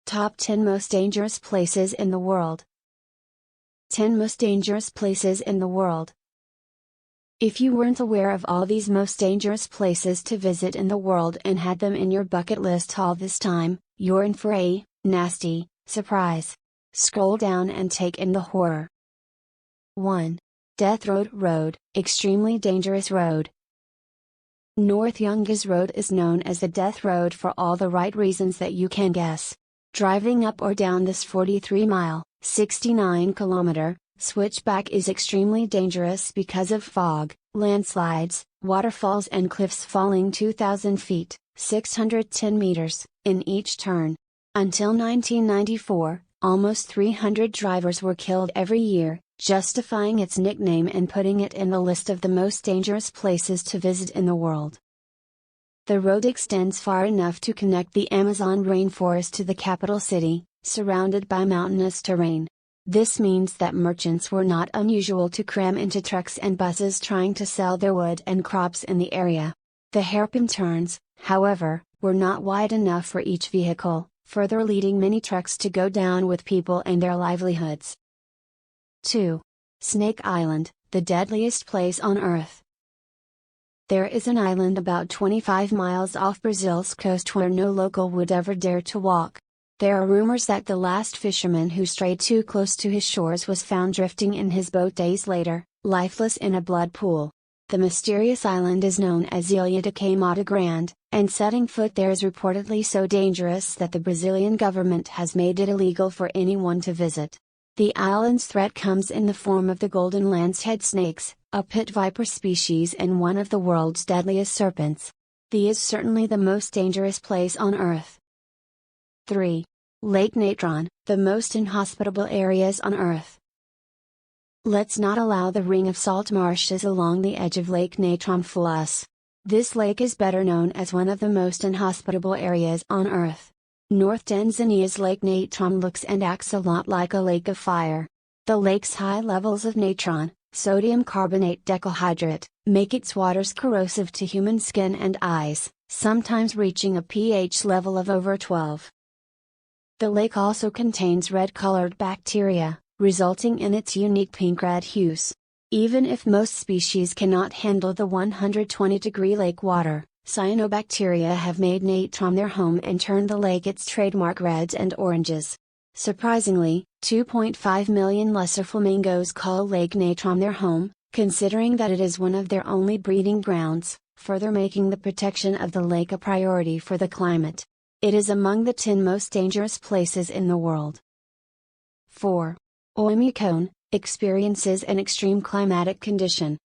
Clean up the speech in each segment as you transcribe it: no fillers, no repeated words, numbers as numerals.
Top 10 Most Dangerous Places in the World. 10 Most Dangerous Places in the World. If you weren't aware of all these most dangerous places to visit in the world and had them in your bucket list all this time, you're in for a nasty surprise. Scroll down and take in the horror. 1. Death Road, extremely dangerous road. North Youngas Road is known as the Death Road for all the right reasons that you can guess. Driving up or down this 43-mile, 69-kilometer, switchback is extremely dangerous because of fog, landslides, waterfalls and cliffs falling 2,000 feet, 610 meters, in each turn. Until 1994, almost 300 drivers were killed every year, justifying its nickname and putting it in the list of the most dangerous places to visit in the world. The road extends far enough to connect the Amazon rainforest to the capital city, surrounded by mountainous terrain. This means that merchants were not unusual to cram into trucks and buses trying to sell their wood and crops in the area. The hairpin turns, however, were not wide enough for each vehicle, further leading many trucks to go down with people and their livelihoods. 2. Snake Island, the deadliest place on Earth. There is an island about 25 miles off Brazil's coast where no local would ever dare to walk. There are rumors that the last fisherman who strayed too close to his shores was found drifting in his boat days later, lifeless in a blood pool. The mysterious island is known as Ilha de Queimada Grande, and setting foot there is reportedly so dangerous that the Brazilian government has made it illegal for anyone to visit. The island's threat comes in the form of the golden lancehead snakes, a pit viper species and one of the world's deadliest serpents. The is certainly the most dangerous place on Earth. 3. Lake Natron, the most inhospitable areas on Earth. Let's not allow the ring of salt marshes along the edge of Lake Natron fool us. This lake is better known as one of the most inhospitable areas on Earth. North Tanzania's Lake Natron looks and acts a lot like a lake of fire. The lake's high levels of natron, sodium carbonate decahydrate, make its waters corrosive to human skin and eyes, sometimes reaching a pH level of over 12. The lake also contains red-colored bacteria, resulting in its unique pink-red hues. Even if most species cannot handle the 120-degree lake water, cyanobacteria have made natron their home and turned the lake its trademark reds and oranges. Surprisingly, 2.5 million lesser flamingos call Lake Natron their home, considering that it is one of their only breeding grounds, further making the protection of the lake a priority for the climate. It is among the 10 most dangerous places in the world. 4. Omicone, experiences an extreme climatic condition.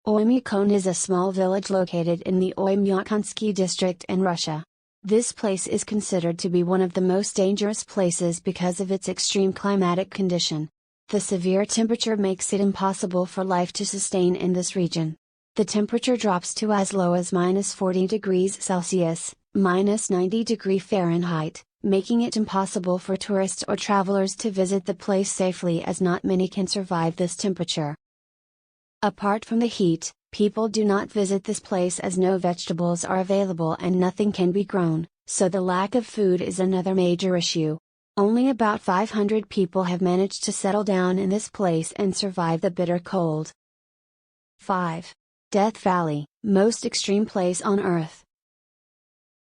Omicone is a small village located in the Oymyakonsky district in Russia. This place is considered to be one of the most dangerous places because of its extreme climatic condition. The severe temperature makes it impossible for life to sustain in this region. The temperature drops to as low as -40 degrees Celsius, -90 degrees Fahrenheit, making it impossible for tourists or travelers to visit the place safely as not many can survive this temperature. Apart from the heat, people do not visit this place as no vegetables are available and nothing can be grown, so the lack of food is another major issue. Only about 500 people have managed to settle down in this place and survive the bitter cold. 5. Death Valley, most extreme place on Earth.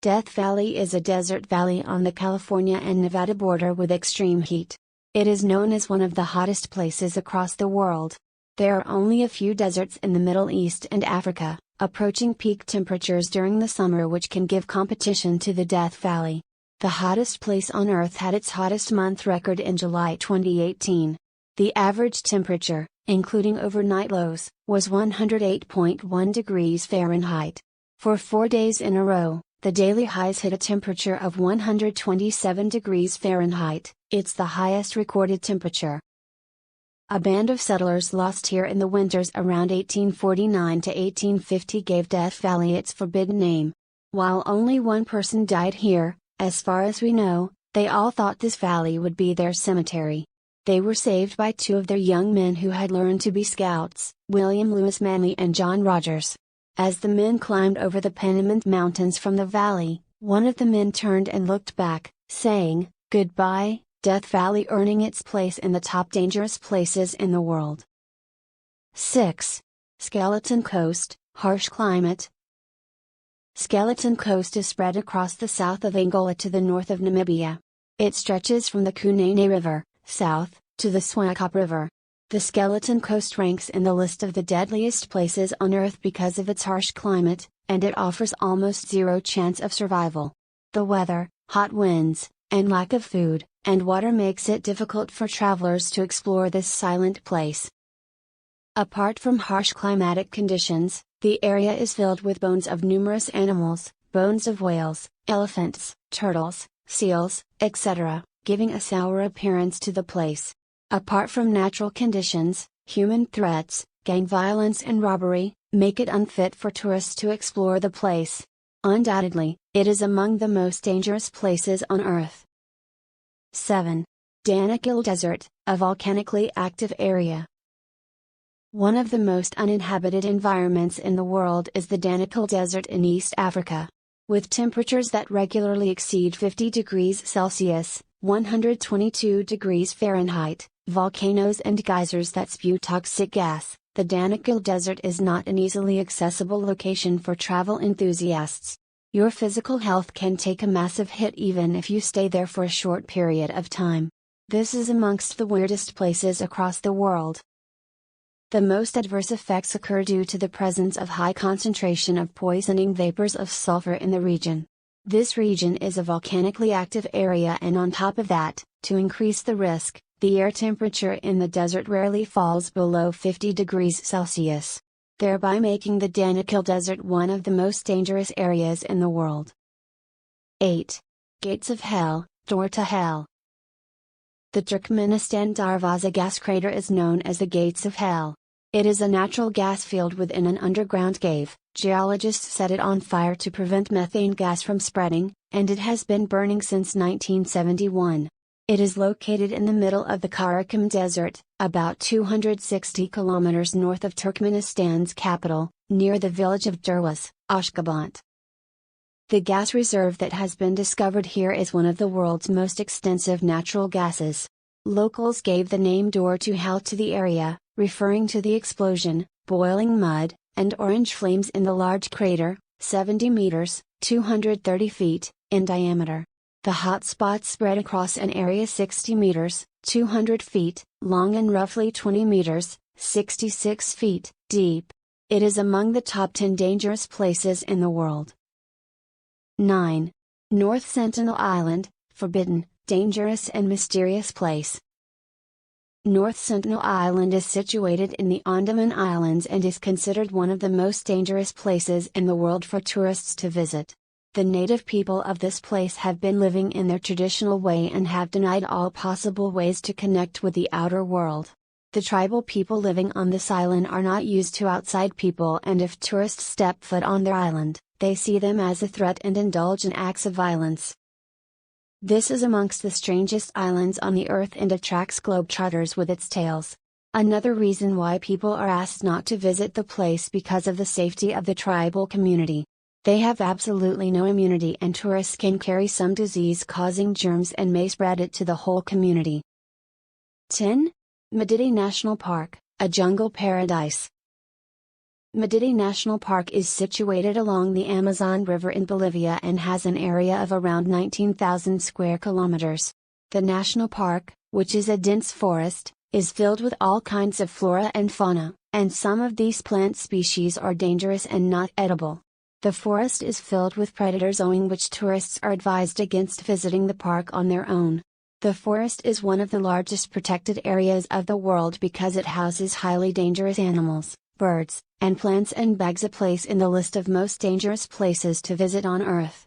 Death Valley is a desert valley on the California and Nevada border with extreme heat. It is known as one of the hottest places across the world. There are only a few deserts in the Middle East and Africa, approaching peak temperatures during the summer which can give competition to the Death Valley. The hottest place on Earth had its hottest month record in July 2018. The average temperature, including overnight lows, was 108.1 degrees Fahrenheit. For 4 days in a row, the daily highs hit a temperature of 127 degrees Fahrenheit, it's the highest recorded temperature. A band of settlers lost here in the winters around 1849 to 1850 gave Death Valley its forbidden name. While only one person died here, as far as we know, they all thought this valley would be their cemetery. They were saved by 2 of their young men who had learned to be scouts, William Lewis Manley and John Rogers. As the men climbed over the Penniman Mountains from the valley, one of the men turned and looked back, saying, "Goodbye, Death Valley," earning its place in the top dangerous places in the world. 6. Skeleton Coast, harsh climate. Skeleton Coast is spread across the south of Angola to the north of Namibia. It stretches from the Kunene River, south, to the Swakop River. The Skeleton Coast ranks in the list of the deadliest places on Earth because of its harsh climate, and it offers almost zero chance of survival. The weather, hot winds, and lack of food and water makes it difficult for travelers to explore this silent place. Apart from harsh climatic conditions, the area is filled with bones of numerous animals, bones of whales, elephants, turtles, seals, etc., giving a sour appearance to the place. Apart from natural conditions, human threats, gang violence and robbery, make it unfit for tourists to explore the place. Undoubtedly, it is among the most dangerous places on Earth. 7. Danica Desert, a volcanically active area. One of the most uninhabited environments in the world is the Danica Desert in East Africa. With temperatures that regularly exceed 50 degrees Celsius, 122 degrees Fahrenheit, volcanoes and geysers that spew toxic gas, the Danica Desert is not an easily accessible location for travel enthusiasts. Your physical health can take a massive hit even if you stay there for a short period of time. This is amongst the weirdest places across the world. The most adverse effects occur due to the presence of high concentration of poisoning vapors of sulfur in the region. This region is a volcanically active area, and on top of that, to increase the risk, the air temperature in the desert rarely falls below 50 degrees Celsius, thereby making the Danica Desert one of the most dangerous areas in the world. 8. Gates of Hell, Door to Hell. The Turkmenistan Darvaza gas crater is known as the Gates of Hell. It is a natural gas field within an underground cave. Geologists set it on fire to prevent methane gas from spreading, and it has been burning since 1971. It is located in the middle of the Karakum Desert, about 260 kilometers north of Turkmenistan's capital, near the village of Derwas, Ashgabat. The gas reserve that has been discovered here is one of the world's most extensive natural gases. Locals gave the name Door to Hell to the area, referring to the explosion, boiling mud, and orange flames in the large crater, 70 meters, 230 feet, in diameter. The hot spots spread across an area 60 meters, 200 feet, long and roughly 20 meters, 66 feet, deep. It is among the top 10 dangerous places in the world. 9. North Sentinel Island, forbidden, dangerous and mysterious place. North Sentinel Island is situated in the Andaman Islands and is considered one of the most dangerous places in the world for tourists to visit. The native people of this place have been living in their traditional way and have denied all possible ways to connect with the outer world. The tribal people living on this island are not used to outside people, and if tourists step foot on their island, they see them as a threat and indulge in acts of violence. This is amongst the strangest islands on the earth and attracts globetrotters with its tales. Another reason why people are asked not to visit the place because of the safety of the tribal community. They have absolutely no immunity, and tourists can carry some disease-causing germs and may spread it to the whole community. 10. Madidi National Park, a jungle paradise. Madidi National Park is situated along the Amazon River in Bolivia and has an area of around 19,000 square kilometers. The national park, which is a dense forest, is filled with all kinds of flora and fauna, and some of these plant species are dangerous and not edible. The forest is filled with predators, owing which tourists are advised against visiting the park on their own. The forest is one of the largest protected areas of the world because it houses highly dangerous animals, birds, and plants, and begs a place in the list of most dangerous places to visit on Earth.